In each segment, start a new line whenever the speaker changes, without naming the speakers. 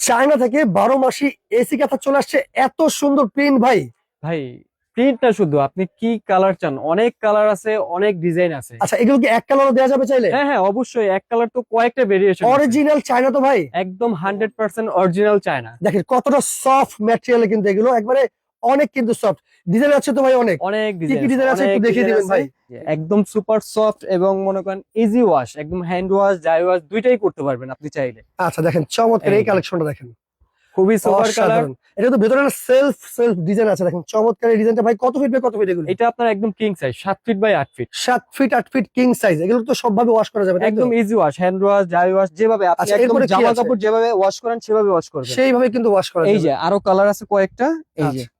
China থেকে 12 মাসি AC কাঁথা চলে আসছে, এত সুন্দর প্রিন্ট ভাই।
ভাই প্রিন্টটা শুধু আপনি কি কালার চান, অনেক কালার আছে, অনেক ডিজাইন আছে।
আচ্ছা, এগুলো কি এক কালারও দেওয়া যাবে চাইলে?
হ্যাঁ হ্যাঁ অবশ্যই, এক কালার তো কয়েকটা ভেরিয়েশন আছে।
অরিজিনাল চায়না তো ভাই?
একদম 100% অরিজিনাল চায়না।
দেখেন কতটা সফট ম্যাটেরিয়ালে কিন্তু এগুলো একবারে অনেক কিন্তু সফট। ডিজাইন আছে তো ভাই অনেক?
অনেক
কি কি ডিজাইন আছে একটু দেখিয়ে দিবেন ভাই।
একদম সুপার সফট এবং মনে করেন ইজি ওয়াশ, একদম হ্যান্ড ওয়াশ ড্রাই ওয়াশ দুইটাই করতে পারবেন আপনি চাইলে।
আচ্ছা দেখেন চমৎকার এই
এই যে।
কালেকশনটা দেখেন,
খুবই সুপার কালার।
অসাধারণ। এটা তো ভেতরে সেলফ সেলফ ডিজাইন আছে, দেখেন চমৎকার এই ডিজাইনটা ভাই। কত ফিট বাই কত ফিট এগুলো?
এটা আপনার একদম king size 7 feet by 8 feet.
7 feet 8 feet king size. এগুলো তো সবভাবে ওয়াশ করা যাবে তাই তো?
একদম easy wash, hand wash dry wash যেভাবে আপনি
আচ্ছা,
একদম
এরপরে কি
জামা
আছে?
কাপড় যেভাবে ওয়াশ করেন সেভাবে ওয়াশ করবেন।
সেইভাবে কিন্তু ওয়াশ করা
এই
যাবে।
যে আরো কালার আছে কয়েকটা, এই যে
আচ্ছা,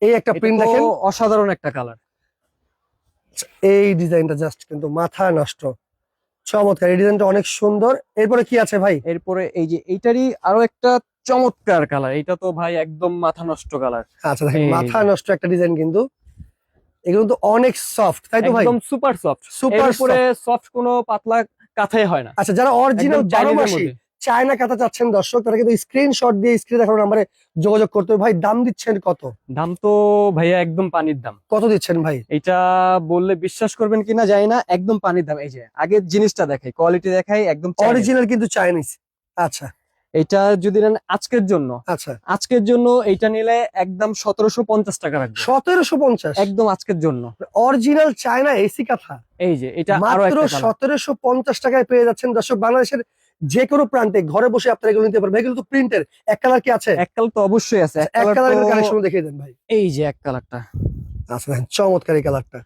এই একটা
এটা
প্রিন্ট
তো
দেখেন,
অসাধারণ একটা কালার।
এই ডিজাইনটা জাস্ট কিন্তু মাথা নষ্ট, চমৎকার। এই ডিজাইনটা অনেক সুন্দর। এরপরে কি আছে ভাই?
এরপরে এই যে এইটারই আরো একটা চমৎকার কালার, এটা তো ভাই একদম মাথা নষ্ট কালার।
আচ্ছা দেখেন
এই
মাথা
যে।
নষ্ট একটা ডিজাইন কিন্তু। এগুলো তো অনেক সফট তাই তো ভাই?
একদম সুপার সফট,
সুপার
এর উপরে সফট কোনো পাতলা কাঁথাই হয় না।
আচ্ছা, যারা অরিজিনাল
একদম চাইনিজের
12 মাসি
মধ্যে।
চায়না কাঁথা চাচ্ছেন দর্শক, তারা কিন্তু স্ক্রিনশট দিয়ে স্ক্রিনে দেখানো নাম্বারে যোগাযোগ করতে হবে। ভাই দাম দিচ্ছেন কত?
দাম তো ভাইয়া একদম পানির দাম।
কত দিচ্ছেন ভাই?
এটা বললে বিশ্বাস করবেন কিনা জানি না, একদম পানির দাম। এই যে আগের জিনিসটা দেখাই, কোয়ালিটি দেখাই, একদম চাইনিজ।
অরিজিনাল কিন্তু চাইনিজ। আচ্ছা
এটা যদি নেন আজকের জন্য,
আচ্ছা,
আজকের জন্য এইটা নিলে একদম 1750 টাকা রাখবে।
1750?
একদম আজকের জন্য।
অরিজিনাল চায়না এসি কাঁথা
এই যে এটা আরো
মাত্র
একটা কালার।
1750 টাকায় পেয়ে যাচ্ছেন দর্শক। বাংলাদেশের যে কোনো প্রান্তে ঘরে বসে আপনারা এগুলো নিতে পারবেন। এগুলো তো প্রিন্টের। এক কালার কি আছে?
এক কালার তো অবশ্যই আছে, এক
এক
কালার
কালারের
তো
কালেকশন দেখিয়ে দেন ভাই।
এই যে এক কালারটা।
আচ্ছা দেখেন চমৎকার এই কালারটা।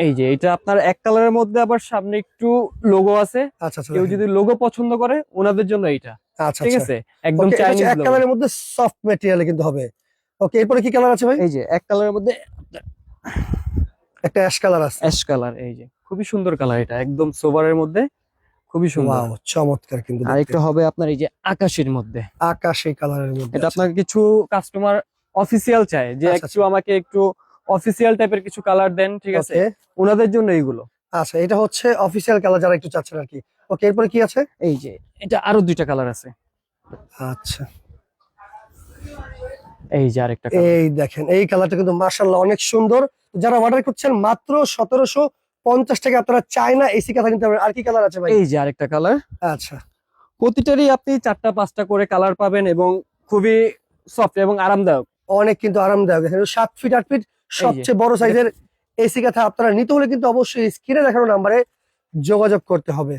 এই যে এটা আপনার এক কালারের মধ্যে আবার সামনে একটু লোগো আছে।
আচ্ছা আচ্ছা
কেউ
দেখেন।
যদি লোগো পছন্দ করে ওনাদের জন্য এইটা।
আচ্ছা
ঠিক
আচ্ছা,
আছে, একদম
ওকে, এটা হচ্ছে
চাইনিজ
এক
লোগো।
কালারের মধ্যে সফট ম্যাটেরিয়ালে কিন্তু হবে। ওকে, এরপরে কি কালার আছে ভাই?
এই যে এক কালারের মধ্যে
একটা অ্যাশ কালার আছে।
অ্যাশ কালার, এই যে খুবই সুন্দর কালার, এটা একদম সোবারের মধ্যে খুবই সুন্দর।
ওয়াও, চমৎকার কিন্তু
আর
দেখতে।
একটা হবে আপনার এই যে আকাশের মধ্যে।
আকাশী কালারের মধ্যে
এটা
আছে।
আপনার কিছু কাস্টমার অফিসিয়াল চায় যে
আচ্ছা,
একটু আমাকে একটু অফিসিয়াল টাইপের কিছু কালার দেন, ঠিক আছে,
ওকে,
ওনাদের জন্য এইগুলো।
আচ্ছা এটা হচ্ছে অফিসিয়াল কালার যারা একটু চাচ্ছেন আর কি। ওকে, এরপরে কি আছে?
এই যে এটা আরো দুইটা কালার আছে।
আচ্ছা,
এই যে আরেকটা কালার।
এই দেখেন এই কালারটা কিন্তু মাশাআল্লাহ অনেক সুন্দর। যারা অর্ডার করছেন মাত্র 1750 টাকা আপনারা চায়না এসি কাঁথা নিতে পারবেন। আর কি কালার আছে ভাই?
এই যে আরেকটা কালার।
আচ্ছা,
প্রতিটারই আপনি 4টা 5টা করে কালার পাবেন এবং খুবই সফট এবং আরামদায়ক।
অনেক কিন্তু আরামদায়ক। দেখেন 7 ফিট 8 ফিট সবচেয়ে বড় সাইজের এসি কাঁথা আপনারা নিতে হলে কিন্তু অবশ্যই স্ক্রিনে দেখানো নাম্বারে যোগাযোগ করতে হবে।